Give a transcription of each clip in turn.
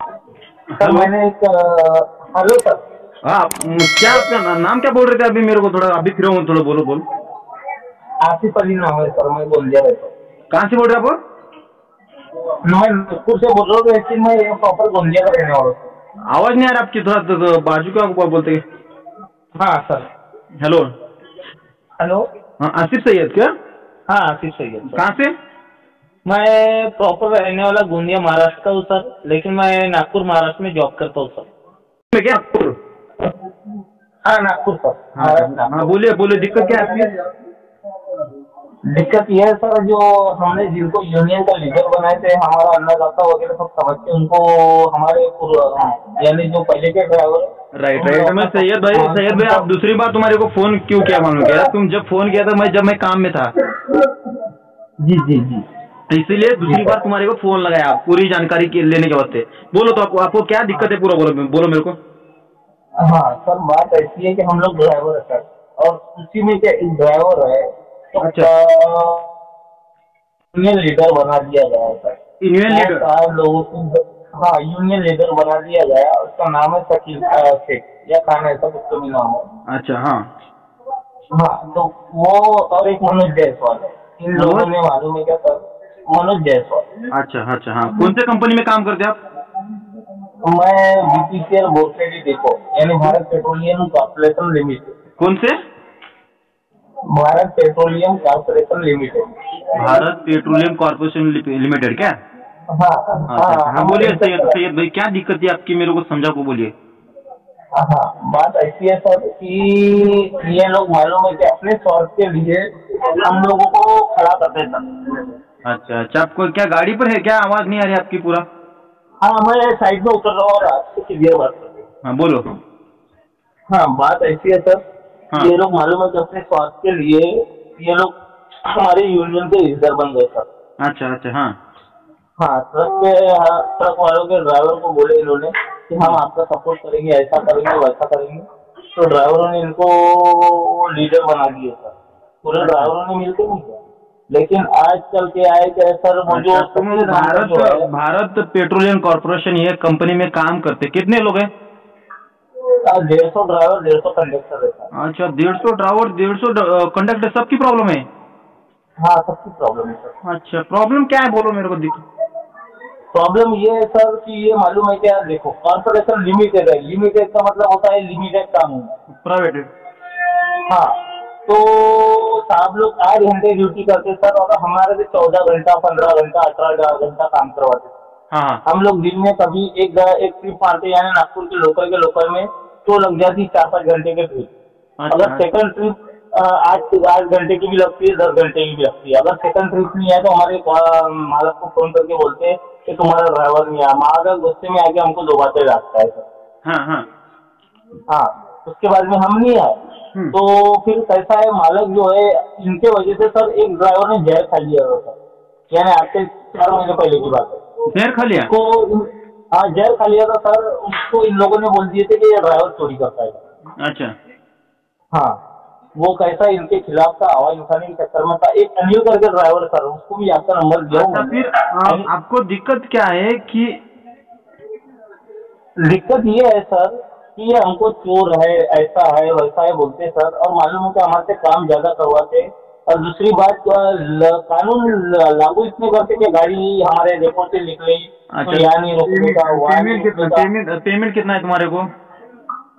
Sir hello. मैंने एक hello sir. हाँ, क्या आपका नाम क्या बोल रहे थे अभी? मेरे को थोड़ा अभी फिर थोड़ा बोलो बोलो। आसिफ अली नाम है सर, मैं गोंदिया रहता कहाँ से बोल रहे हैं आप? हूँ। मैं नागपुर से बोल रहा हूँ, लेकिन मैं प्रॉपर गोंदिया का रहने वाला हूँ। आवाज नहीं आ रहा आपकी, थोड़ा तो बाजू का बोलते हैं। हाँ सर। हेलो। हेलो। हाँ, आसिफ सैयद क्या? हाँ आसिफ सैयद सर। कहाँ से? मैं प्रॉपर रहने वाला गोंदिया महाराष्ट्र का हूँ सर, लेकिन मैं नागपुर महाराष्ट्र में जॉब करता हूँ सर। मैं क्या नागपुर? हाँ नागपुर सर, हाँ महाराष्ट्र हाँ, नागपुर। बोलिए बोलिए, दिक्कत क्या है आपकी? दिक्कत यह है सर, जो हमने जिनको यूनियन का लीडर बनाए थे, हमारा अन्नदाता वगैरह सब समझ के उनको हमारे यानी जो पहले के ड्राइवर राइट उनको राइट। मैं अपना सैयद सपोर्ट भाई, सैयद भाई, उनको। आप दूसरी बार तुम्हारे को फोन क्यों किया मालूम क्या? तुम जब फोन किया था, जब मैं काम में था, जी जी जी। इसीलिए जी दूसरी बार सर। तुम्हारे को फोन लगाया पूरी जानकारी लेने के वास्ते। बोलो तो आपको क्या दिक्कत है, पूरा बोलो बोलो मेरे को। हाँ सर, बात ऐसी है कि हम लोग ड्राइवर है सर, और उसी में क्या एक ड्राइवर है तो अच्छा। यूनियन लीडर बना दिया गया है सर। यूनियन वो लीडर? सारे लोगों को, हाँ यूनियन लीडर बना दिया गया, उसका नाम है शकील शेख या खान, ऐसा कुछ तो भी नाम है। अच्छा। हाँ। हाँ तो वो, और एक मनोज जायसवाल है। इन लोगों मनोज? ने, मालूम है क्या सर? मनोज जायसवाल। अच्छा अच्छा। हाँ, कौन से कंपनी में काम करते हैं आप? मैं बीपीसीएल बोरसेडी डिपो, यानी भारत पेट्रोलियम कॉर्पोरेशन लिमिटेड। कौन से? Bharat petroleum corporation limited. Bharat petroleum corporation limited क्या? हाँ अच्छा हाँ, अच्छा। हाँ, हम बोलिए टैंकर सैयद चलाते सैयद भाई, क्या दिक्कत है आपकी? मेरे को समझा को बोलिए। हैं। हाँ, बात ऐसी है सर कि ये लोग, मालूम है कि अपने स्वार्थ के लिए हम लोगों को खड़ा करते हैं सर। अच्छा अच्छा। आपको क्या गाड़ी पर है क्या? आवाज नहीं आ रही आपकी पूरा। हाँ, मैं साइड में उतर रहा हूँ और आपसे क्लियर बात कर रहा हूँ। हाँ, बोलो। हाँ, बात ऐसी है सर, हाँ। ये लोग, मालूम है कि अपने स्वार्थ के लिए ये लोग हमारे यूनियन के लीडर बन गए सर। अच्छा अच्छा। हाँ। हाँ, ट्रक वालों के ड्राइवर को बोले इन्होंने कि हम हाँ। आपका सपोर्ट करेंगे, ऐसा करेंगे वैसा करेंगे। तो ड्राइवरों ने इनको लीडर बना दिए सर, पूरे अच्छा ड्राइवरों ने मिलकर नहीं किया। लेकिन आज चल के आए कि सर, वो जो अच्छा। तुम शकील नाम का भारत जो है, भारत पेट्रोलियम कॉर्पोरेशन, ये कंपनी में काम करते कितने लोग हैं? 150 ड्राइवर 150 कंडक्टर रहता है। अच्छा, 150 ड्राइवर, 150 कंडक्टर, सबकी प्रॉब्लम है? हाँ, सबकी प्रॉब्लम है सर। अच्छा, प्रॉब्लम क्या है बोलो मेरे को, दिक्कत। प्रॉब्लम ये है सर कि ये, मालूम है क्या, देखो कॉर्पोरेशन लिमिटेड है, लिमिटेड का मतलब होता है लिमिटेड कानून। प्राइवेट है? हाँ, तो साहब लोग 8 घंटे ड्यूटी करते सर, और हमारे से 14 घंटा, 15 घंटा, 18 घंटा काम करवाते। हाँ हाँ। हम लोग दिन में कभी एक ट्रिप मारते, यानी नागपुर के लोकल में तो लग जाती 4-5 घंटे के ट्रिप। अगर अच्छा सेकंड ट्रिप 8 घंटे की भी लगती है, 10 घंटे की भी लगती है। अगर सेकंड ट्रिप नहीं आए तो हमारे मालक को फोन करके बोलते हैं कि तुम्हारा ड्राइवर नहीं आया। मालक गुस्से में आके हमको दोबारा डांटता है सर। हाँ हाँ। हाँ, उसके बाद में हम नहीं आए तो फिर कैसा है, मालक जो है, इनके वजह से सर एक ड्राइवर ने जहर खा लिया था सर, यानी आज से 4 महीने पहले की बात है। देर खा लिया? उसको, हाँ जहर खा लिया था सर, उसको इन लोगों ने बोल दिए थे कि ये ड्राइवर चोरी करता है। अच्छा हाँ, वो कैसा इनके खिलाफ था, आवाज उठाने के चक्कर में था। एक अनिल करके ड्राइवर सर, उसको भी आपका नंबर दिया हूँ अच्छा। फिर मैंने। आपको दिक्कत क्या है कि? दिक्कत ये है सर कि ये हमको चोर है, ऐसा है वैसा है बोलते सर, और मालूम है कि हमारे से काम ज्यादा करवाते। और दूसरी बात, कानून लागू इसमें करते कि गाड़ी हमारे रेको से निकली तो अच्छा, यहाँ नहीं रोकने का, वहाँ नहीं पेमेंट रोकने कितना, का। पेमेंट कितना है तुम्हारे को?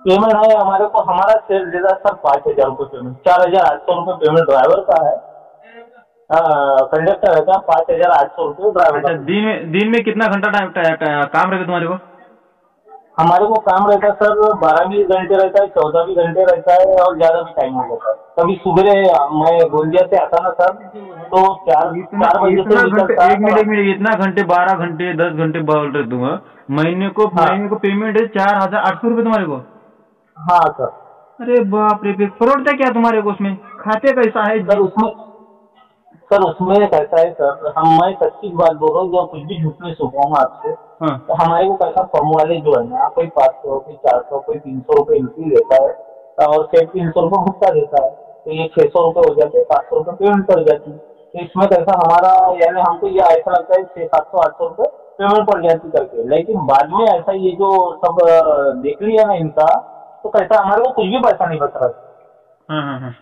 पेमेंट है हमारे को, हमारा सेल देता सर 5,000 रुपये पेमेंट, 4,800 रुपये पेमेंट ड्राइवर का है। कंडक्टर है का 5,800 रुपये ड्राइवर का अच्छा, पेमेंट। दिन में कितना घंटा टाइम काम रहता है तुम्हारे को? हमारे को काम रहता है सर, 12 भी घंटे रहता है, 14 भी घंटे रहता है, और ज्यादा भी टाइम हो जाता है। कभी सुबह मैं गोंदिया से आता ना सर, तो चार इतना चार बजे से इतना घंटे, निकलता एक मिनट सर। एक मिनट, इतना घंटे, 12 घंटे, 10 घंटे बोल रहे तुम? हाँ महीने को पेमेंट है 4,800 रुपये तुम्हारे को? हाँ सर। अरे बाप रे, फिर फ्रॉड था क्या तुम्हारे को उसमें? खाते कैसा है सर उसमें सर उसमें कैसा है सर, मैं सच्ची बात बोल रहा हूँ, जो कुछ भी झूठ नहीं सुनाऊंगा आपसे। हाँ। तो हमारे को कैसा, फॉर्म वाले जो है ना, कोई 500, कोई 400, कोई 300 रुपये एंट्री देता है, और सिर्फ 300 रुपये भुगता देता है। तो ये 600 रुपये हो जाते हैं, 500 रुपये पेमेंट कर जाती है। तो इसमें कैसा हमारा, यानी हमको ये ऐसा लगता है 600, 700, 800 रुपये पेमेंट पड़ जाती करके। लेकिन बाद में ऐसा ये जो सब देख लिया ना इनका, तो कैसा हमारे को कुछ भी पैसा नहीं बच रहा है। हाँ।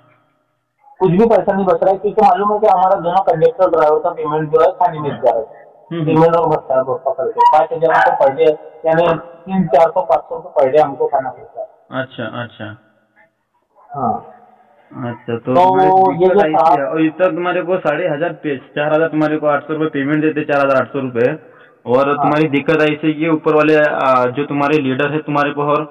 कुछ भी पैसा नहीं बच रहा है, क्योंकि मालूम है कि हमारा दोनों कंडक्टर ड्राइवर का पेमेंट जो है खाने में जा रहा है। पेमेंट और भत्ता पकड़ के 5,000 रुपये पर डे, यानी 300-400-500 रुपये पर डे हमको खाना पड़ता है। अच्छा। हाँ। अच्छा, तो ये जो और इस तक तुम्हारे को 4,500 तुम्हारे को 800 रुपये पेमेंट देते, 4,800 रुपये। और तुम्हारी दिक्कत ऐसी कि ऊपर वाले जो तुम्हारे लीडर है तुम्हारे को और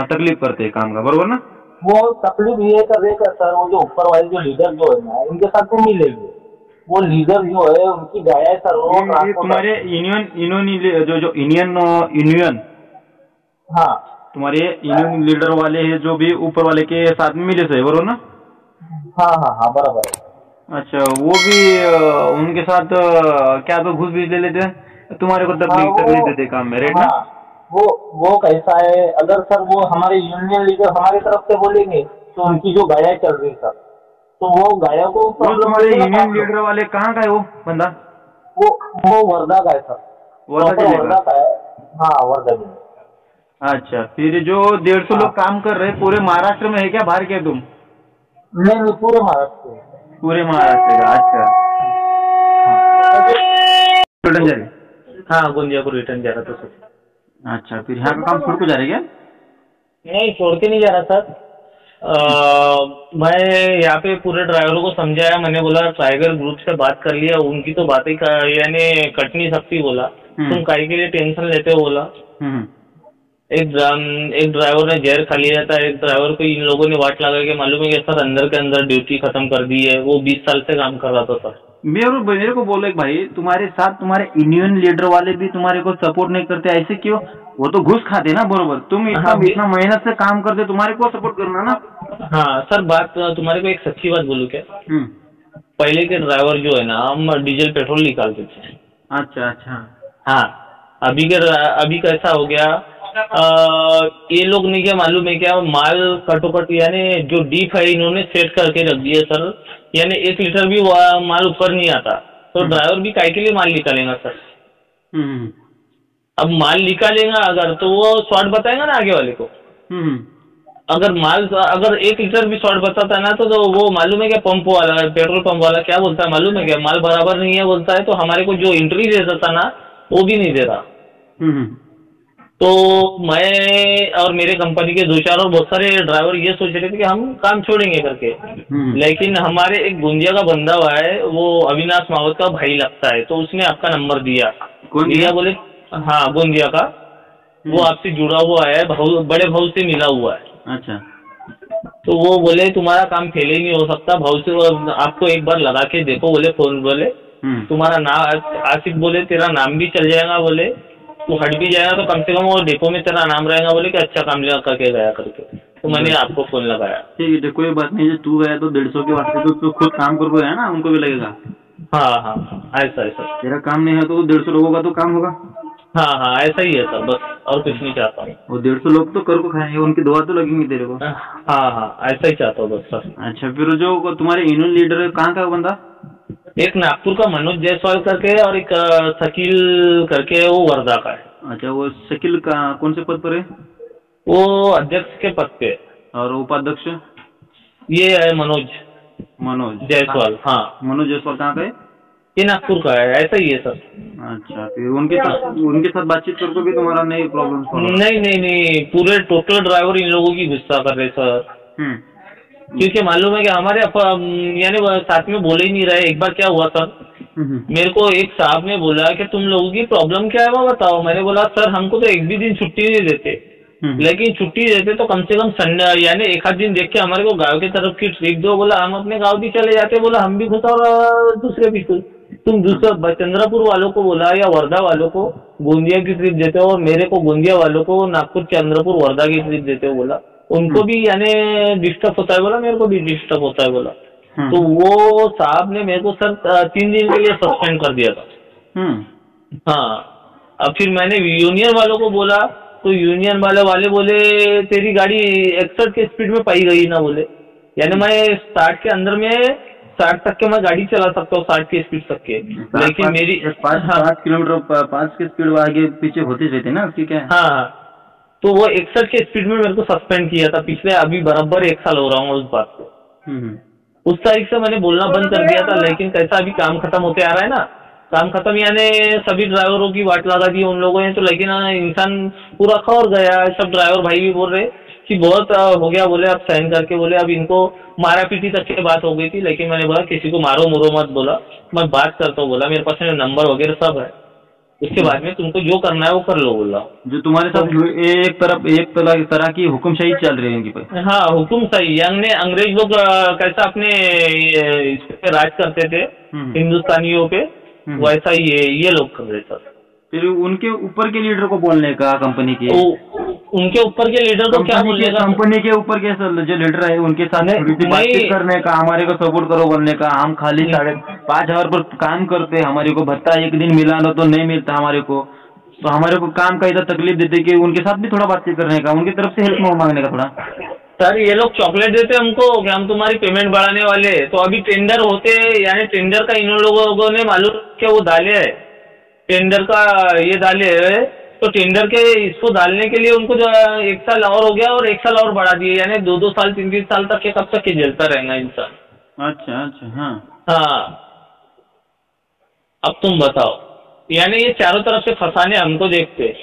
तकलीफ करते हैं काम का, बरोबर ना? वो तकलीफ ये कर रहे का सर, वो जो ऊपर वाले जो लीडर जो है ना, इनके साथ में मिलेगी। वो लीडर जो है उनकी गाया है सर, वो तुम्हारे यूनियन जो यूनियन हाँ, तुम्हारे यूनियन लीडर वाले हैं जो भी ऊपर वाले के साथ में मिले थे, बरोबर ना? हाँ, बराबर है। अच्छा, वो भी उनके साथ क्या तो घूस भी ले लेते हैं तुम्हारे को, तकलीफ देते काम में, रेट ना? वो कैसा है, अगर सर वो हमारे यूनियन लीडर हमारी तरफ से बोलेंगे तो उनकी जो गाया चल रही सर, तो वो गाया को तुम्हारे यूनियन लीडर वाले कहाँ का है वो बंदा? वो वर्धा का है सर। वर्धा का है। हाँ, वर्धा में। अच्छा, फिर जो 150 लोग काम कर रहे हैं पूरे महाराष्ट्र में है क्या, बाहर क्या तुम? नहीं, पूरे महाराष्ट्र में। पूरे महाराष्ट्र का? अच्छा, रिटर्न जा रहे? हाँ, गोंदिया को रिटर्न जा रहा था सर। अच्छा, फिर यहाँ का काम छोड़ के जा रहे क्या? नहीं, छोड़ के नहीं जा रहा सर। मैं यहाँ पे पूरे ड्राइवरों को समझाया, मैंने बोला टाइगर ग्रुप से बात कर लिया, उनकी तो बातें यानी कट नहीं सकती, बोला तुम काहे के लिए टेंशन लेते हो, बोला। एक ड्राइवर ने जहर खा लिया था, एक ड्राइवर को इन लोगों ने वाट लगा के मालूम है कि सर अंदर के अंदर ड्यूटी खत्म कर दी है। वो 20 साल से काम कर रहा था सर। मेरे को बोलो भाई, तुम्हारे साथ तुम्हारे यूनियन लीडर वाले भी तुम्हारे को सपोर्ट नहीं करते, ऐसे क्यों? वो तो घूस खाते ना, बरोबर? तुम इतना मेहनत से काम करते, तुम्हारे को सपोर्ट करना ना। हाँ सर, बात तुम्हारे को एक सच्ची बात बोलूं क्या? पहले के ड्राइवर जो है ना, हम डीजल पेट्रोल निकालते थे। अच्छा। हाँ, अभी कैसा हो गया, ये लोग नहीं क्या मालूम है क्या, माल कटोकट यानी जो डीप है इन्होंने सेट करके रख दिया सर, यानी 1 लीटर भी माल ऊपर नहीं आता, तो ड्राइवर भी काय के लिए माल निकालेगा सर? अब माल निकालेगा अगर, तो वो शॉर्ट बताएगा ना आगे वाले को। अगर 1 लीटर भी शॉर्ट बताता ना, तो वो मालूम है क्या, पंप वाला, पेट्रोल पंप वाला क्या बोलता है मालूम है क्या, माल बराबर नहीं है बोलता है, तो हमारे को जो एंट्री देता था ना वो भी नहीं दे रहा। तो मैं और मेरे कंपनी के 2-4 और बहुत सारे ड्राइवर ये सोच रहे थे कि हम काम छोड़ेंगे करके। लेकिन हमारे एक गोंदिया का बंदा हुआ है, वो अविनाश मावत का भाई लगता है, तो उसने आपका नंबर दिया। दिया बोले हाँ, गोंदिया का, वो आपसे जुड़ा हुआ है, बड़े भाऊ से मिला हुआ है। अच्छा, तो वो बोले तुम्हारा काम फेल ही नहीं हो सकता, भाऊ से आपको एक बार लगा के देखो, बोले फोन, बोले तुम्हारा नाम आसिफ, बोले तेरा नाम भी चल जाएगा, बोले तू हट भी जाएगा तो कम से कम वो डिपो में तेरा नाम रहेगा, बोले कि अच्छा काम करके गया करके। तो मैंने आपको फोन लगाया। ठीक है, कोई बात नहीं, तू गया तो 150 के वास्ते तो तू खुद काम कर गया ना, उनको भी लगेगा। हाँ, ऐसा तेरा काम नहीं है तो 150 लोगों का तो काम होगा। हाँ, ऐसा ही है सर, बस और कुछ नहीं चाहता हूँ। वो 150 लोग तो कर को खाएंगे, उनकी दुआ तो लगेंगी तेरे को। हाँ, ऐसा ही चाहता हूँ बस सर। अच्छा, फिर जो तुम्हारे यूनियन लीडर है कहाँ का बंदा? एक नागपुर का मनोज जायसवाल करके, और एक शकील करके, वो वर्धा का है। अच्छा, वो शकील का कौन से पद पर है? वो अध्यक्ष के पद पे। और उपाध्यक्ष? ये है मनोज जायसवाल। हाँ, मनोज जायसवाल कहाँ का है? ये नागपुर का है, ऐसा ही है सर। अच्छा, फिर उनके साथ बातचीत करके भी तुम्हारा नहीं प्रॉब्लम? नहीं, पूरे टोटल ड्राइवर इन लोगों की गुस्सा कर रहे सर। क्योंकि मालूम है कि हमारे यानी साथ में बोले ही नहीं रहे। एक बार क्या हुआ सर, मेरे को एक साहब ने बोला कि तुम लोगों की प्रॉब्लम क्या है वो बताओ। मैंने बोला सर हमको तो एक भी दिन छुट्टी नहीं देते, लेकिन छुट्टी देते तो कम से कम संडे यानी एक आध दिन देख के हमारे को गांव की तरफ की ट्रिप दो। बोला हम अपने गांव भी चले जाते, बोला हम भी खुश और दूसरे भी खुश। तुम दूसरे चंद्रपुर वालों को बोला या वर्धा वालों को गोंदिया की ट्रिप देते हो, और मेरे को गोंदिया वालों को नागपुर चंद्रपुर वर्धा की ट्रिप देते हो। बोला उनको भी यानी डिस्टर्ब होता है, बोला मेरे को भी डिस्टर्ब होता है। बोला तो वो साहब ने मेरे को सर 3 दिन के लिए सस्पेंड कर दिया था। हाँ, अब फिर मैंने यूनियन वालों को बोला तो यूनियन वाले बोले तेरी गाड़ी 61 के स्पीड में पाई गई ना, बोले यानी मैं स्टार्ट के अंदर में 60 तक के मैं गाड़ी चला सकता हूँ, 60 की स्पीड तक के, लेकिन मेरी 5 किलोमीटर 5 की स्पीड आगे पीछे होती रहती है ना उसकी क्या है? हाँ, तो वो 61 की स्पीड में मेरे को सस्पेंड किया था पिछले, अभी बराबर 1 साल हो रहा हूँ उस बात को। उस तारीख से मैंने बोलना बंद कर दिया था, लेकिन कैसा अभी काम खत्म होते आ रहा है ना, काम खत्म यानी सभी ड्राइवरों की वाट लगा दी उन लोगों ने, तो लेकिन इंसान पूरा खौर गया। सब ड्राइवर भाई भी बोल रहे कि बहुत हो गया, बोले अब साइन करके, बोले अब इनको मारा पीटी तक की बात हो गई थी, लेकिन मैंने बोला किसी को मारो मुरो मत, बोला मैं बात करता हूँ, बोला मेरे पास नंबर वगैरह सब है, उसके बाद में तुमको जो करना है वो कर लो, बोला। जो तुम्हारे साथ एक तरह की हुक्मशाही चल रही है इनकी पे। हाँ, हुकुमशाही, यानी अंग्रेज लोग कैसा अपने इस पे राज करते थे हिंदुस्तानियों पे, वैसा ही ये लोग कर रहे सर। फिर उनके ऊपर के लीडर को बोलने का कंपनी के, उनके ऊपर के लीडर को क्या बोलने का, कंपनी के ऊपर के जो लीडर है उनके साथ बातचीत करने का, हमारे को सपोर्ट करो बोलने का। हम खाली 5,500 पर काम करते, हमारे को भत्ता एक दिन मिला ना तो नहीं मिलता हमारे को, तो हमारे को काम का इधर तकलीफ देते कि उनके साथ भी थोड़ा बातचीत करने का, उनकी तरफ से हेल्प मांगने का थोड़ा। सर ये लोग चॉकलेट देते हमको कि हम तुम्हारी पेमेंट बढ़ाने वाले, तो अभी टेंडर होते, यानी टेंडर का इन लोगों ने मालूम कि वो डाले है, टेंडर का ये डाले है, तो टेंडर के इसको डालने के लिए उनको जो 1 साल और हो गया और 1 साल और बढ़ा दिए, यानी 2-2 साल 3-3 साल तक के कब तक के झेलता रहेगा इंसान। अच्छा अच्छा, हाँ हाँ, अब तुम बताओ, यानी ये चारों तरफ से फंसाने हमको देखते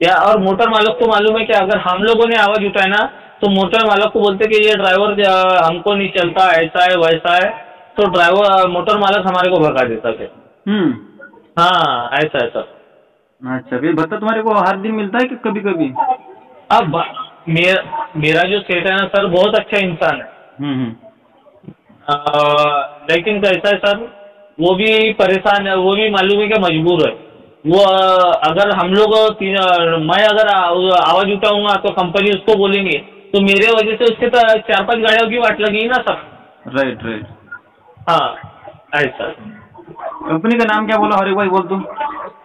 या, और मोटर मालक को मालूम है कि अगर हम लोगों ने आवाज उठाया ना तो मोटर मालक को बोलते कि ये ड्राइवर हमको नहीं चलता, ऐसा है वैसा है, तो ड्राइवर मोटर मालक हमारे को भगा देता थे। हाँ, ऐसा है सर। अच्छा, फिर भत्ता तुम्हारे को हर दिन मिलता है कि कभी कभी? अब मेरा जो सेठ है ना सर, बहुत अच्छा इंसान है, लेकिन कैसा है सर, वो भी परेशान है, वो भी मालूम है कि मजबूर है वो। अगर हम लोग मैं अगर आवाज उठाऊंगा तो कंपनी उसको बोलेंगे, तो मेरे वजह से उसके 4-5 गाड़ियों की वाट लगी ना सर। राइट राइट, हाँ ऐसा। कंपनी का नाम क्या बोला हरे भाई, बोल तुम?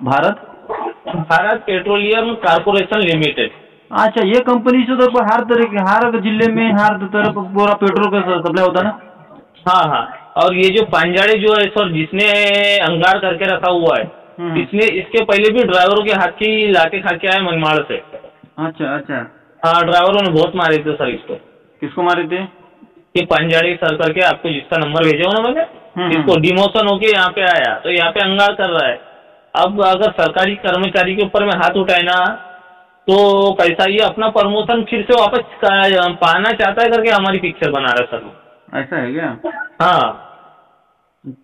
Bharat petroleum corporation limited. अच्छा, ये कंपनी से तो हर तरह के, हर जिले में हर तरफ पूरा पेट्रोल का सप्लाई होता ना? हाँ हाँ, और ये जो पांजाड़े जो है सर, जिसने अंगार करके रखा हुआ है, इसने इसके पहले भी ड्राइवरों के हाथ की लाके खा के आए मनमाड़ से। अच्छा अच्छा, हाँ, ड्राइवरों ने बहुत मारे थे सर इसको। किसको मारे थे? ये पांजाड़ी सर करके, आपको जिसका नंबर भेजा हूँ ना मैंने, इसको डिमोशन होके यहाँ पे आया, तो यहाँ पे अंगार कर रहा है। अब अगर सरकारी कर्मचारी के ऊपर में हाथ उठाए ना, तो कैसा, ये अपना प्रमोशन फिर से वापस पाना चाहता है करके हमारी पिक्चर बना रहा है सर। ऐसा है क्या? हाँ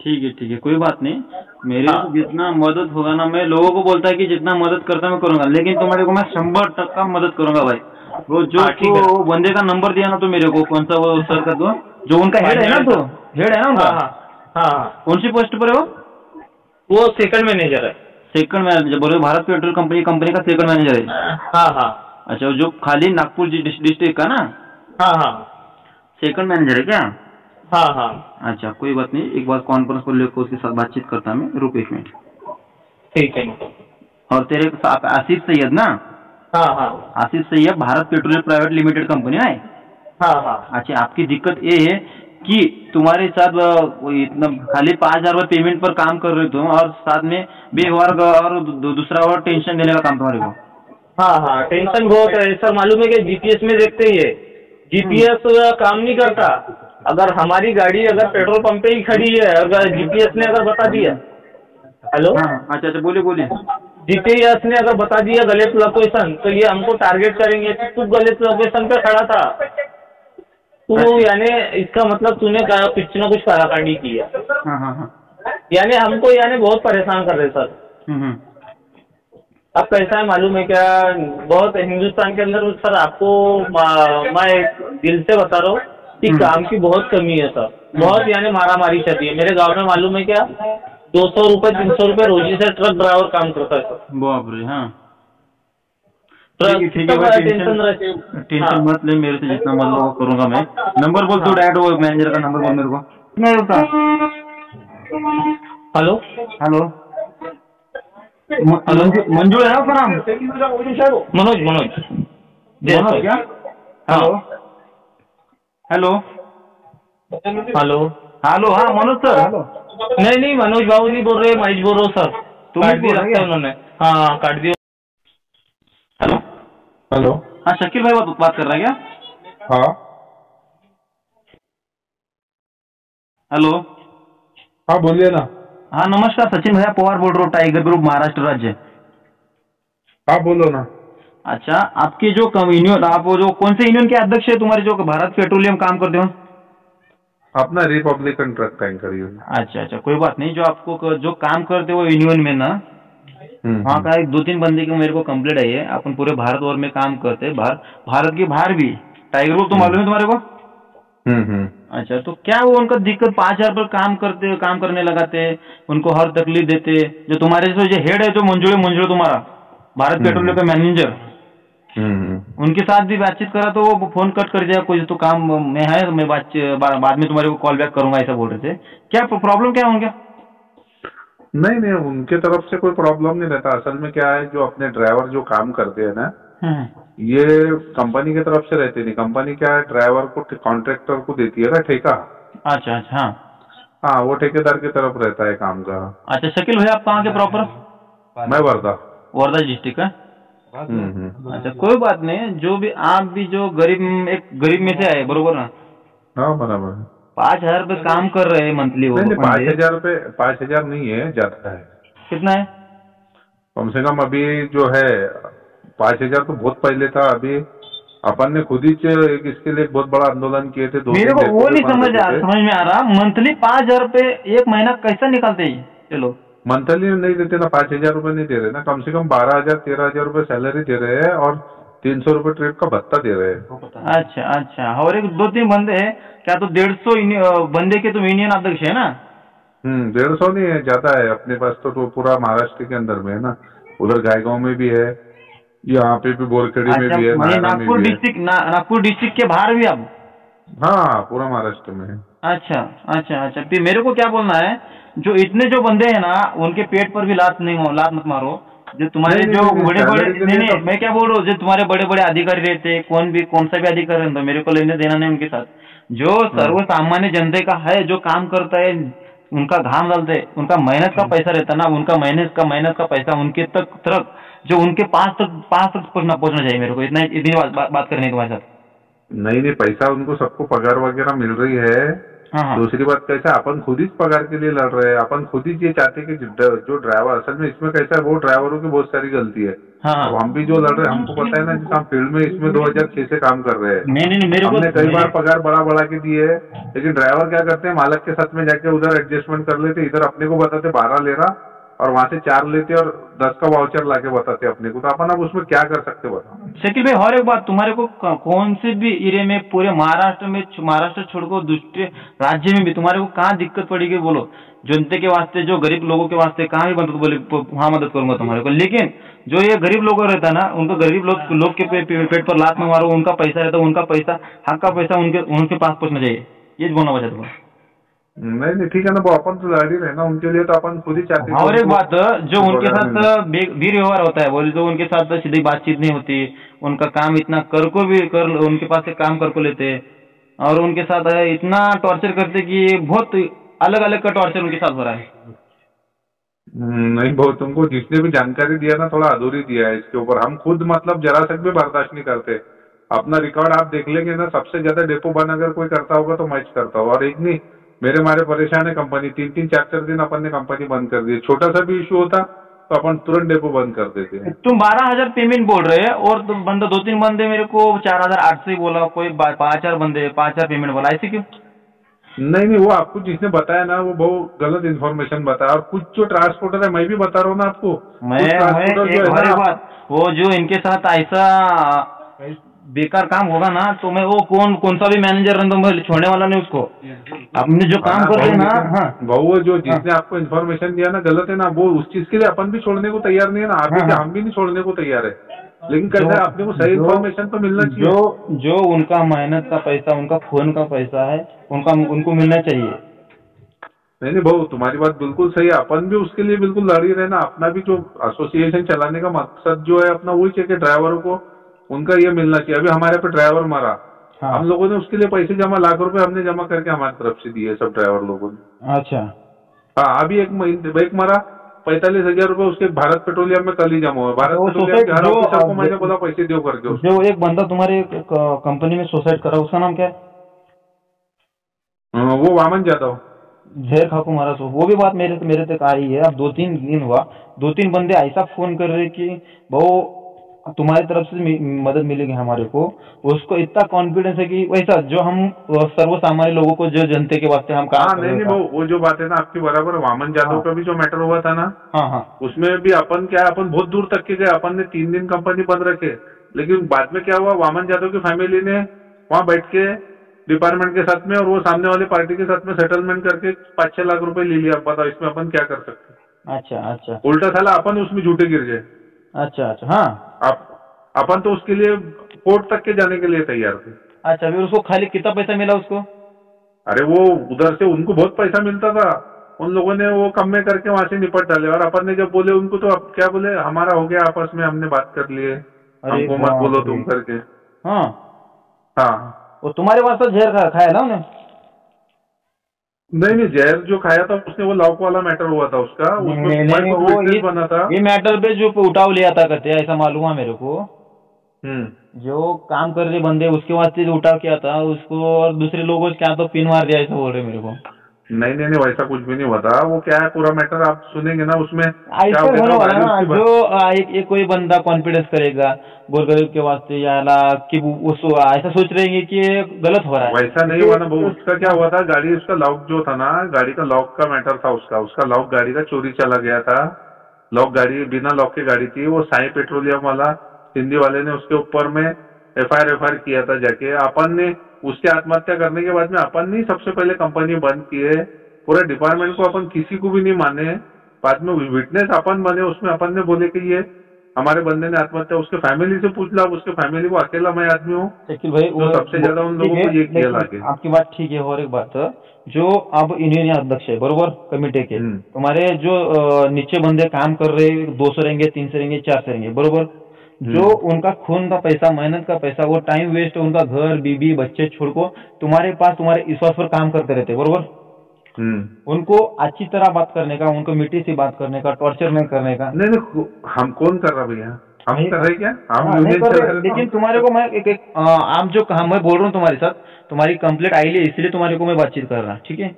ठीक है, कोई बात नहीं। मेरे को जितना मदद होगा ना, मैं लोगों को बोलता है कि जितना मदद करता मैं करूंगा, लेकिन तुम्हारे को मैं 100% मदद करूंगा भाई। वो जो तो बंदे का नंबर दिया ना तो मेरे को, कौन सा वो सर का, तो जो उनका हेड है ना, तो हेड है ना उनका। हाँ, कौन सी पोस्ट पर है वो सेकंड मैनेजर है। सेकंड मैनेजर बोले? भारत पेट्रोल कंपनी का सेकंड मैनेजर है? हाँ। अच्छा, जो खाली नागपुर डिस्ट्रिक्ट का ना? हाँ, सेकंड मैनेजर है क्या? हाँ। अच्छा, कोई बात नहीं, एक बार कॉन्फ्रेंस को लेकर उसके साथ बातचीत करता मैं, रुक 1 मिनट। ठीक है। और तेरे साथ आशीष सैयद ना? हाँ। Ashish Syed, Bharat Petroleum private limited company है। हाँ। अच्छा, आपकी दिक्कत ये है कि तुम्हारे साथ इतना खाली 5,000 रुपये पेमेंट पर काम कर रहे तुम, और साथ में बेवहार और दूसरा और टेंशन देने का काम तुम्हारे को। हाँ, टेंशन बहुत है सर, मालूम है कि जीपीएस में देखते ही है, जीपीएस काम नहीं करता। अगर हमारी गाड़ी अगर पेट्रोल पंप पे ही खड़ी है, अगर जीपीएस ने अगर बता दिया, हेलो, अच्छा, बोलिए। जीपीएस ने अगर बता दिया गलत लोकेशन, तो ये हमको टारगेट करेंगे, तू गलत लोकेशन पे खड़ा था, तू यानी इसका मतलब तूने कुछ ना कुछ काराकांडी की है। यानी हमको बहुत परेशान कर रहे सर। अब कैसा है मालूम है क्या, बहुत हिंदुस्तान के अंदर सर, आपको मैं दिल से बता रहा हूँ कि काम की बहुत कमी है सर, बहुत यानी मारामारी चलती है मेरे गांव में, मालूम है क्या, 200 रुपये 300 रुपये रोजी से ट्रक ड्राइवर काम करता है सर। बाप रे। हाँ, ठीक है, टेंशन मत ले, मेरे से जितना मतलब करूंगा मैं। नंबर बोल तू, डायरेक्ट वो मैनेजर का नंबर बोल मेरे को। नहीं होता। हेलो, मंजूर है आपका नाम? मनोज क्या? Hello, hello. हेलो, हाँ मनोज सर। नहीं नहीं, मनोज बाबू नहीं बोल रहे, महेश बोल रहा हूँ सर। तुम ही काट दिया बोल रहे लगता क्या? है उन्होंने। हाँ काट दिया। हेलो। हेलो। हाँ शकील भाई बात कर रहा है क्या? हाँ हेलो। हाँ बोलिए ना। हाँ नमस्कार, सचिन भैया पवार बोल रहा हूँ, टाइगर ग्रुप महाराष्ट्र राज्य। हाँ बोलो ना। अच्छा, आपकी जो यूनियन, आप वो जो कौन से यूनियन के अध्यक्ष है तुम्हारे, जो भारत पेट्रोलियम काम करते हो? अपना रिपब्लिकन ट्रक टैंकर यूनियन। अच्छा अच्छा, कोई बात नहीं। जो आपको जो काम करते हो यूनियन में ना, वहाँ हम्म। का एक 2-3 बंदे की मेरे को कंप्लेंट आई है। अपन पूरे भारत भर में काम करते हैं, भारत के बाहर भी। टाइगर ग्रुप तो हम्म मालूम है तुम्हारे को? हम्म। अच्छा, तो क्या वो उनका दिक्कत 5,000 पर काम करने लगाते, उनको हर तकलीफ देते। जो तुम्हारे जो हेड है, जो मंजुळे तुम्हारा भारत पेट्रोलियम हम्म का मैनेजर, हम्म। उनके साथ भी बातचीत करा तो वो फोन कट कर दिया। कोई तो काम में है, मैं बाद में तुम्हारे को कॉल बैक करूंगा, ऐसा बोल रहे थे। क्या प्रॉब्लम क्या होंगे? नहीं नहीं, उनके तरफ से कोई प्रॉब्लम नहीं रहता। असल में क्या है, जो अपने ड्राइवर जो काम करते हैं ना, हम्म। ये कंपनी की तरफ से रहते नहीं। कंपनी क्या है, ड्राइवर को कॉन्ट्रैक्टर को देती है ना ठेका। अच्छा अच्छा, हाँ। हाँ, वो ठेकेदार की तरफ रहता है काम का। अच्छा शकील भैया, आप कहाँ के प्रॉपर? मैं वर्धा। वर्धा डिस्ट्रिक्ट है। अच्छा कोई बात नहीं। जो भी आप भी जो एक गरीब में से आए, बरोबर ना? हाँ बराबर है। 5,000 रुपये काम कर रहे हैं मंथली वो नहीं नहीं, बंदे। 5,000 रुपये, 5,000 नहीं है, ज्यादा है। कितना है? कम से कम अभी जो है 5,000 तो बहुत पहले था। अभी अपन ने खुद ही एक इसके लिए एक बहुत बड़ा आंदोलन किए थे, दो मेरे तीन को डेपो वो भी नहीं बंद रखे थे। समझ में आ रहा, मंथली 5,000 रुपये एक महीना कैसा निकालते ही चलो? मंथली नहीं देते ना, 5,000 रुपये नहीं दे रहे ना। कम से कम 12,000 13,000 रुपये सैलरी दे रहे हैं, और 300 रुपये ट्रिप का भत्ता दे रहे हैं। अच्छा अच्छा, और एक 2-3 बंदे हैं क्या? तो 150 बंदे के तुम यूनियन अध्यक्ष है ना? 150 नहीं है, ज्यादा है। अपने पास तो पूरा महाराष्ट्र के अंदर में है ना। उधर गायगांव में भी है, यहाँ पे भी बोरखेड़ी में अच्छा, भी है, वही नायरा में भी है। नागपुर डिस्ट्रिक्ट के बाहर भी आप? हाँ, पूरा महाराष्ट्र में है। अच्छा अच्छा अच्छा, फिर मेरे को क्या बोलना है, जो इतने जो बंदे हैं ना, उनके पेट पर भी लात मत मारो। जो तुम्हारे नहीं नहीं जो नहीं नहीं, बड़े बड़े, सैलरी के नहीं लिए तो। नहीं, मैं क्या बोल रहा हूँ, जो तुम्हारे बड़े बड़े अधिकारी रहते, कौन सा भी अधिकारी रहता, मेरे को लेने देना नहीं उनके साथ। जो हाँ। सर्व सामान्य जनता का है, जो काम करता है, उनका घाम डालते हैं, उनका मेहनत का पैसा रहता ना, उनका मेहनत का पैसा उनके तक जो उनके पास तक पहुंचना चाहिए। मेरे को इतनी बात करनी है तुम्हारे साथ। नहीं नहीं, पैसा उनको सबको पगार वगैरह मिल रही है। हाँ हाँ दूसरी बात कैसा, अपन खुद ही पगार के लिए लड़ रहे हैं। अपन खुद ही ये चाहते हैं कि जो ड्राइवर, असल में इसमें कैसा है, वो ड्राइवरों की बहुत सारी गलती है। हाँ अब हाँ। हम भी जो लड़ रहे हैं, हमको पता है ना, जिस हम फील्ड में इसमें 2006 से काम कर रहे हैं। नहीं नहीं नहीं, मेरे को हमने कई बार पगार बढ़ा के दिए है, लेकिन ड्राइवर क्या करते हैं, मालक के साथ में जाके उधर एडजस्टमेंट कर लेते, इधर अपने को बताते 12 ले रहा, और वहां से 4 लेते और 10 का वाउचर लाके बताते अपने को। तो अपन अब उसमें क्या कर सकते बताओ। शकील भाई, और एक बात, तुम्हारे को कौन से भी एरिया में, पूरे महाराष्ट्र छोड़कर दूसरे राज्य में भी तुम्हारे को कहाँ दिक्कत पड़ेगी बोलो? जनता के वास्ते, जो गरीब लोगों के वास्ते कहाँ भी मदद बोले, वहाँ मदद करूंगा तुम्हारे को। लेकिन जो ये गरीब लोग रहता है ना, उनको गरीब लोग के पेट पर लात में मारो। उनका पैसा रहता है, उनका पैसा, हक का पैसा उनके पास पहुंचना चाहिए। ये बोलना बचा तुम्हारा। नहीं नहीं, ठीक है ना, वो अपन तो लड़ ही रहे ना उनके लिए। तो अपन खुद ही चाहते हैं कि और एक उनको बात, जो उनके वगैरह साथ मिलना। व्यवहार होता है, बोले तो उनके साथ सीधी बातचीत नहीं होती। उनका काम इतना उनके पास से काम कर को लेते, और उनके साथ इतना टॉर्चर करते कि बहुत अलग अलग का टॉर्चर उनके साथ हो रहा है। नहीं, बहुत तुमको जिसने भी जानकारी दिया ना, थोड़ा अधूरी दिया है इसके ऊपर। हम खुद मतलब जरा तक भी बर्दाश्त नहीं करते। अपना रिकॉर्ड आप देख लेंगे ना, सबसे ज्यादा डेपो बंद अगर कोई करता होगा तो मैं करता हूँ। और एक नहीं, मेरे मारे परेशान है कंपनी। 3-3 4-4 दिन अपन ने कंपनी बंद कर दी। छोटा सा भी इशू होता तो अपन तुरंत डेपो बंद कर देते हैं। तुम 12,000 पेमेंट बोल रहे हैं, और तुम 2-3 बंदे मेरे को 4,800 ही बोला, कोई 5,000 बंदे 5,000 पेमेंट बोला, ऐसे क्यों? नहीं नहीं, वो आपको जिसने बताया ना, वो बहुत गलत इन्फॉर्मेशन बताया। और कुछ जो ट्रांसपोर्टर है, मैं भी बता रहा हूँ ना आपको, कुछ मैं ट्रांसपोर्टर जो एक है और ना एक बात, वो जो इनके साथ ऐसा बेकार काम होगा ना, तो मैं वो कौन सा भी मैनेजर रहा, तो मैं छोड़ने वाला नहीं उसको। अपने जो काम करते हैं ना, हाँ भाऊ, वो जो हाँ जिसने आपको इन्फॉर्मेशन दिया ना, गलत है ना, वो उस चीज के लिए अपन भी छोड़ने को तैयार नहीं है ना। आप हाँ भी, हाँ। हम भी नहीं छोड़ने को तैयार है। लेकिन कैसा है, अपने को सही इन्फॉर्मेशन तो मिलना चाहिए। जो उनका मेहनत का पैसा, उनका खून का पैसा है, उनको मिलना चाहिए। नहीं नहीं भाऊ, तुम्हारी बात बिल्कुल सही है। अपन भी उसके लिए बिल्कुल लड़ ही रहे ना। अपना भी जो एसोसिएशन चलाने का मकसद जो है अपना, वही चाहिए कि ड्राइवरों को उनका ये मिलना चाहिए। अभी हमारे पे ड्राइवर मरा, हाँ। हम लोगों ने उसके लिए पैसे जमा, लाख रुपए हमने जमा करके हमारी तरफ से दिए सब ड्राइवर लोगों ने। अच्छा। हाँ, अभी एक मरा 45,000 रुपए उसके भारत पेट्रोलियम में कल ही जमा हुआ। भारत वो पेट्रोलियम के हर जो ऑफिसर को मैंने बोला पैसे दो करके उसको। जो एक बंदा तुम्हारे कंपनी में सुसाइड करा, उसका नाम क्या है? वो वामन जाधव। जहर खाकू मारा सो, वो भी बात मेरे तक आई है। अब 2-3 दिन हुआ, 2-3 बंदे ऐसा फोन कर रहे कि वो तुम्हारी तरफ से मदद मिलेगी हमारे को। उसको इतना कॉन्फिडेंस है कि वैसा जो हम सर्व सामान्य लोगों को, जो जनते के वास्ते हम काम हाँ, कर नहीं रहे नहीं, हैं। वो जो बात है ना आपकी बराबर। वामन जाधव हाँ का भी जो मैटर हुआ था ना, हाँ हाँ उसमें भी अपन क्या, अपन बहुत दूर तक के गए। अपन ने 3 दिन कंपनी बंद रखे, लेकिन बाद में क्या हुआ, वामन जाधव की फैमिली ने वहां बैठ के डिपार्टमेंट के साथ में और वो सामने वाली पार्टी के साथ में सेटलमेंट करके 5-6 लाख रुपए ले लिया। बताओ इसमें अपन क्या कर सकते? अच्छा अच्छा उल्टा साला अपन उसमें झूठे गिर गए। अच्छा अच्छा। हाँ आप अपन तो उसके लिए कोर्ट तक के जाने के लिए तैयार थे। अच्छा, फिर उसको खाली कितना पैसा मिला उसको? अरे वो उधर से उनको बहुत पैसा मिलता था, उन लोगों ने वो कम में करके वहां से निपट डाले। और अपन ने जब बोले उनको, तो अब क्या बोले, हमारा हो गया आपस में, हमने बात कर लिए, अरे हमको मत बोलो बाप रे। तुम करके। हाँ, हाँ, वो तुम्हारे वास्ते जहर खाया ना उन्हें? नहीं नहीं, जहर जो खाया था उसने, वो लॉक वाला मैटर हुआ था उसका, उसमें नहीं, कुछ वो विटनेस बना था। ये मैटर पे जो उठाव लिया था करते, ऐसा मालूम है मेरे को। हम्म। जो काम कर रहे बंदे उसके वास्ते जो उठाव किया था उसको, और दूसरे लोगों क्या तो पिन मार दिया, ऐसा बोल रहे मेरे को। नहीं नहीं नहीं, वैसा कुछ भी नहीं हुआ था। वो क्या है, पूरा मैटर आप सुनेंगे ना, उसमें क्या ऐसा हो गया होने था, वाला गाड़ी ना, उसकी जो एक कोई बंदा कॉन्फिडेंस करेगा गोरगरीब के वास्ते, या कि वो ऐसा सोच रहे हैं कि ये गलत हो रहा है। वैसा नहीं हुआ ना वो। उसका क्या हुआ था, गाड़ी उसका लॉक जो था ना, गाड़ी का लॉक का मैटर था उसका लॉक गाड़ी का चोरी चला गया था। लॉक गाड़ी, बिना लॉक की गाड़ी थी वो। साई पेट्रोलियम वाला सिंधी वाले ने उसके ऊपर में एफआईआर किया था जाके। अपन ने उसके आत्महत्या करने के बाद में अपन ने सबसे पहले कंपनी बंद की है। पूरे डिपार्टमेंट को अपन किसी को भी नहीं माने। बाद में विटनेस अपन बने, उसमें अपन ने बोले कि ये हमारे बंदे ने आत्महत्या, उसके फैमिली से पूछ लो। उसके फैमिली को अकेला मैं आदमी हूँ शकील भाई, जो सबसे ज्यादा उन लोगों को ये किया लागे। आपकी बात ठीक है। और एक बात, जो अब यूनियन अध्यक्ष है बरोबर कमेटी के, तुम्हारे जो नीचे बंदे काम कर रहे, 200 रहेंगे, 300 रहेंगे, 400 रहेंगे बरोबर, जो उनका खून का पैसा, मेहनत का पैसा, वो टाइम वेस्ट, उनका घर बीबी बच्चे छोड़ को तुम्हारे पास, तुम्हारे विश्वास पर काम करते रहते बरोबर। उनको अच्छी तरह बात करने का, उनको मीठी से बात करने का, टॉर्चर नहीं करने का। नहीं नहीं, हम कौन कर रहा भैया, हम कर रहे क्या, हम नहीं यूनियन कर चला रहे, रहे। लेकिन तुम्हारे को मैं आप जो कहा, मैं बोल रहा हूँ तुम्हारे साथ, तुम्हारी कंप्लेंट आई है इसलिए तुम्हारे को मैं बातचीत कर रहा, ठीक है?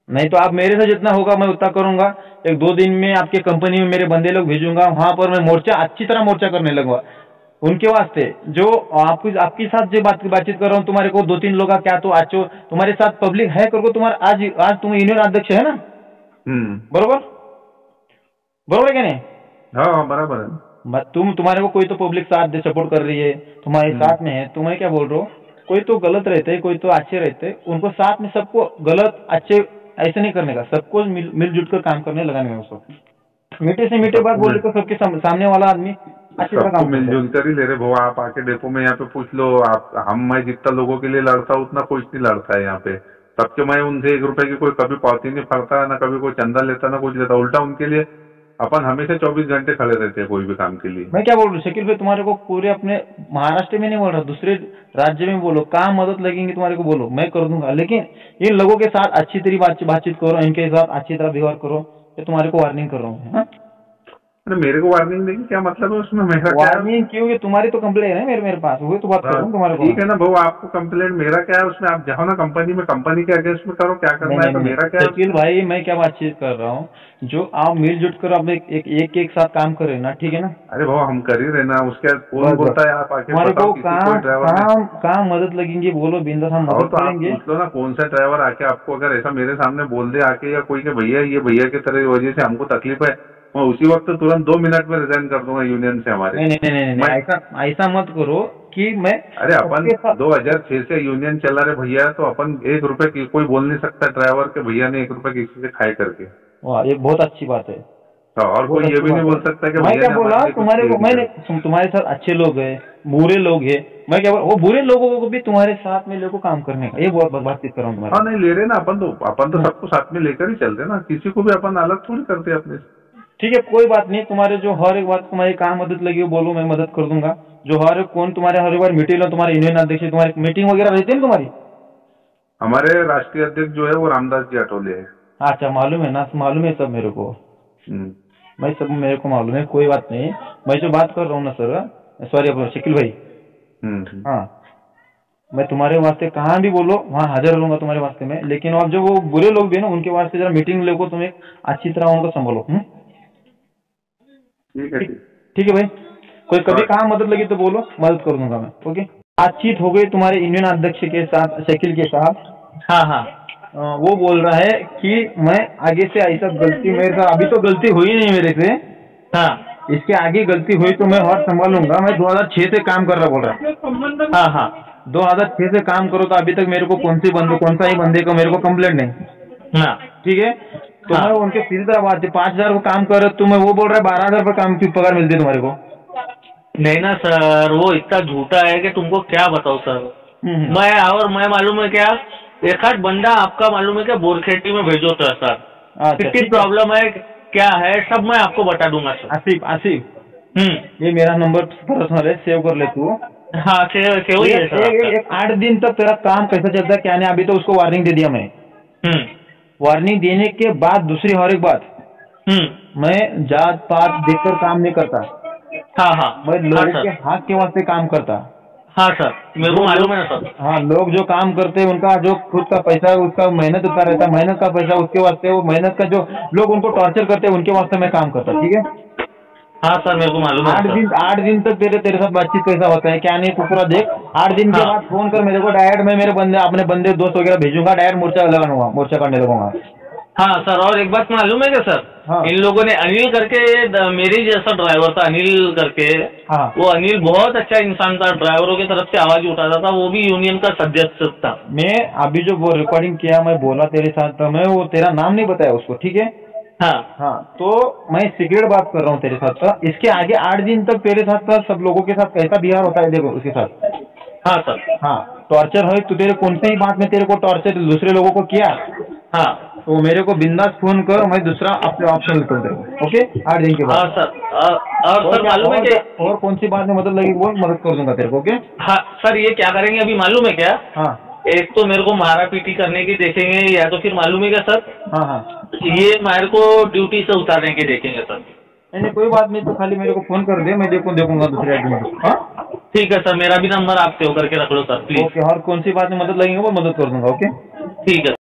नहीं तो आप मेरे से जितना होगा मैं उतना करूंगा। 1-2 दिन में आपके कंपनी में मेरे बंदे लोग भेजूंगा, वहां पर मैं मोर्चा, अच्छी तरह मोर्चा करने लगूंगा उनके वास्ते। जो आपके साथ जो बातचीत कर रहा हूँ, तुम्हारे को 2-3 लोग क्या तो आज तुम्हारे साथ पब्लिक है करको, तुम्हारा आज तुम यूनियन अध्यक्ष है ना, बरोबर बरोबर है क्या नहीं? हाँ बराबर है। तुम्हारे को कोई तो पब्लिक साथ दे, सपोर्ट कर रही है, तुम्हारे साथ में है। तुम्हें क्या बोल रहा हूँ, कोई तो गलत रहते हैं, कोई तो अच्छे रहते हैं, उनको साथ में सबको गलत अच्छे ऐसे नहीं करने का, सबको मिलजुल कर काम करने लगाने का। उसको मीठे से मीठे बात बोले तो सबके सामने वाला आदमी अच्छी तरह काम मिलजुल कर ही ले रहे भाव। आप आके डेपो में यहाँ पे पूछ लो, आप मैं जितना लोगों के लिए लड़ता हूँ उतना कोई नहीं लड़ता है यहाँ पे। सबके मैं उनसे 1 रुपए की कोई कभी पावती नहीं फड़ता, ना कभी कोई चंदा लेता, ना कुछ लेता। उल्टा उनके लिए अपन हमेशा 24 घंटे खड़े रहते हैं कोई भी काम के लिए। मैं क्या बोल रहा हूँ शकील भाई, तुम्हारे को पूरे अपने महाराष्ट्र में नहीं बोल रहा, दूसरे राज्य में बोलो, काम मदद लगेंगे तुम्हारे को बोलो, मैं कर दूंगा। लेकिन इन लोगों के साथ अच्छी तरह बातचीत करो, इनके साथ अच्छी तरह व्यवहार करो, ये तुम्हारे को वार्निंग कर रहा हूँ। अरे मेरे को वार्निंग देंगे, क्या मतलब है उसमें? मेरा वार्निंग क्यों? तुम्हारी तो कंप्लेंट है मेरे पास, वही तो बात कर रहा हूँ तुम्हारे को। ठीक है ना भाऊ, आपको कंप्लेंट, मेरा क्या है उसमें? आप जाओ ना कंपनी में, कंपनी के अगेंस्ट में करो, क्या करना है। तो मेरा क्या है शकील भाई, मैं क्या बातचीत कर रहा हूँ, जो आप मिलजुल कर आप एक साथ काम कर रहे ना, ठीक है ना? अरे भाऊ हम कर ही रहे ना, उसके बाद कौन बोलता है आप आके हमारे को ड्राइवर काम मदद लगेंगे, बोलो बिंदास, हम मदद करेंगे। पूछ लो ना कौन सा ड्राइवर आके आपको अगर ऐसा मेरे सामने बोल दे आके, या कोई के भैया ये भैया की तरह वजह से हमको तकलीफ है, मैं उसी वक्त तुरंत 2 मिनट में रिजाइन कर दूंगा यूनियन से हमारे। नहीं, ऐसा मत करो कि मैं। अरे अपन 2006 से यूनियन चला रहे भैया, तो अपन 1 रुपए की कोई बोल नहीं सकता ड्राइवर के भैया ने 1 रुपए किसी से खाए करके। वाह, ये बहुत अच्छी बात है। और कोई ये भी नहीं बोल सकता कि मैं क्या बोला तुम्हारे को, मैंने तुम्हारे साथ अच्छे लोग हैं, बुरे लोग हैं, मैं क्या बोला, वो बुरे लोगों को भी तुम्हारे साथ में लेको काम करने का, ये बहुत बातचीत कर रहा हूँ तुम्हारे। हाँ नहीं ले रहे ना, अपन तो सबको साथ में लेकर ही चलते ना, किसी को भी अपन अलग थोड़ी करते अपने से। ठीक है, कोई बात नहीं, तुम्हारे जो हर एक बात तुम्हारी कहाँ मदद लगी वो बोलो, मैं मदद कर दूंगा। जो हर कौन तुम्हारे हर एक बार मीटिंग लो, तुम्हारे यूनियन अध्यक्ष तुम्हारी मीटिंग वगैरह रहती है ना तुम्हारी? हमारे राष्ट्रीय अध्यक्ष जो है वो रामदास जी अटोले है। अच्छा, मालूम है ना, मालूम है सब मेरे को, हम्म, मैं सब मेरे को मालूम है, कोई बात नहीं। मैं जो बात कर रहा हूँ ना सर, सॉरी अपना शकील भाई, हाँ, मैं तुम्हारे वास्ते कहाँ भी बोलो वहाँ हाजिर रहूंगा तुम्हारे वास्ते में, लेकिन अब जो वो बुरे लोग भी है ना उनके वास्ते जरा मीटिंग लेको तुम एक अच्छी तरह उनको संभालो। ठीक है। ठीक है भाई, कोई कभी कहाँ मदद लगी तो बोलो, मदद कर दूंगा मैं। ओके, बातचीत हो गई तुम्हारे यूनियन अध्यक्ष के साथ, शकील के साथ। हाँ हाँ वो बोल रहा है कि मैं आगे से ऐसा गलती मेरे से, अभी तो गलती हुई नहीं मेरे से, हाँ इसके आगे गलती हुई तो मैं और संभालूंगा। मैं 2006 से काम कर रहा बोल रहा है। हाँ हाँ 2006 से काम करो तो अभी तक मेरे को कौन सा ही बंदे को मेरे को कंप्लेंट नहीं। हाँ ठीक है, तो हाँ। मैं उनके सीधी तरह बात 5,000 को काम कर रहे, तुम्हें वो बोल रहा है 12,000 रुपये काम की पगार मिलती है तुम्हारे को। नहीं ना सर, वो इतना झूठा है कि तुमको क्या बताऊं सर। मैं मालूम है क्या, एक आध बंदा आपका मालूम है क्या बोरखेटी में भेजो तो सर, कितनी प्रॉब्लम है क्या है सब मैं आपको बता दूंगा सर। आसिफ, ये मेरा नंबर पर्सनल है, सेव कर ले तू। हाँ सेव ही है सर। एक 8 दिन तक तेरा काम कैसा चलता है क्या नहीं, अभी तो उसको वार्निंग दे दिया मैंने। वार्निंग देने के बाद दूसरी और एक बात, मैं जात पात देखकर काम नहीं करता। हाँ हाँ मैं लोगों के हाथ के वास्ते काम करता। हाँ सर, मेरे को मालूम है सर। हाँ, लोग जो काम करते हैं उनका जो खुद का पैसा उसका मेहनत होता रहता है, मेहनत का पैसा उसके वास्ते, वो मेहनत का जो लोग उनको टॉर्चर करते हैं उनके वास्ते मैं काम करता। ठीक है, हाँ सर मेरे को मालूम है। 8 दिन तक तेरे साथ बातचीत कैसा होता है क्या नहीं, तू पूरा देख। 8 दिन के बाद फोन कर मेरे को, डायरेक्ट मैं मेरे बंदे अपने बंदे दोस्त वगैरह भेजूंगा, डायरेक्ट मोर्चा करने लगूंगा। हाँ सर, और एक बात मालूम है क्या सर, हाँ। इन लोगों ने अनिल करके, मेरे जैसा ड्राइवर था अनिल करके, हाँ। वो अनिल बहुत अच्छा इंसान था, ड्राइवरों की तरफ से आवाज उठाता था, वो भी यूनियन का सदस्य था। मैं अभी जो वो रिकॉर्डिंग किया मैं बोला तेरे साथ, तो मैं वो तेरा नाम नहीं बताया उसको। ठीक है, हाँ, तो मैं सीक्रेट बात कर रहा हूँ तेरे साथ। इसके आगे 8 दिन तक तेरे साथ सब लोगों के साथ कैसा बिहार होता है देखो उसके साथ। हाँ सर। हाँ, टॉर्चर है तो तेरे कौन सी बात में तेरे को टॉर्चर दूसरे लोगों को किया, हाँ, तो मेरे को बिंदास फोन कर, मैं दूसरा अपने ऑप्शन कर दूंगा। ओके, 8 दिन के बाद। हाँ सर, और सर मालूम है कि और कौन सी बात में मदद लगी वो मदद कर दूंगा तेरे को। ओके, हाँ सर, ये क्या करेंगे अभी मालूम है क्या, हाँ एक तो मेरे को मारा पीटी करने की देखेंगे, या तो फिर मालूम है क्या सर, हाँ, ये मेरे को ड्यूटी से उतारने की देखेंगे सर। नहीं कोई बात नहीं, तो खाली मेरे को फोन कर दे, मैं देखूंगा दूसरे आदमी। हाँ ठीक है सर, मेरा भी नंबर आप सेव करके रख लो सर प्लीज। ओके, और कौन सी बात में मदद लगेगी वो मदद कर दूंगा। ओके, ठीक है।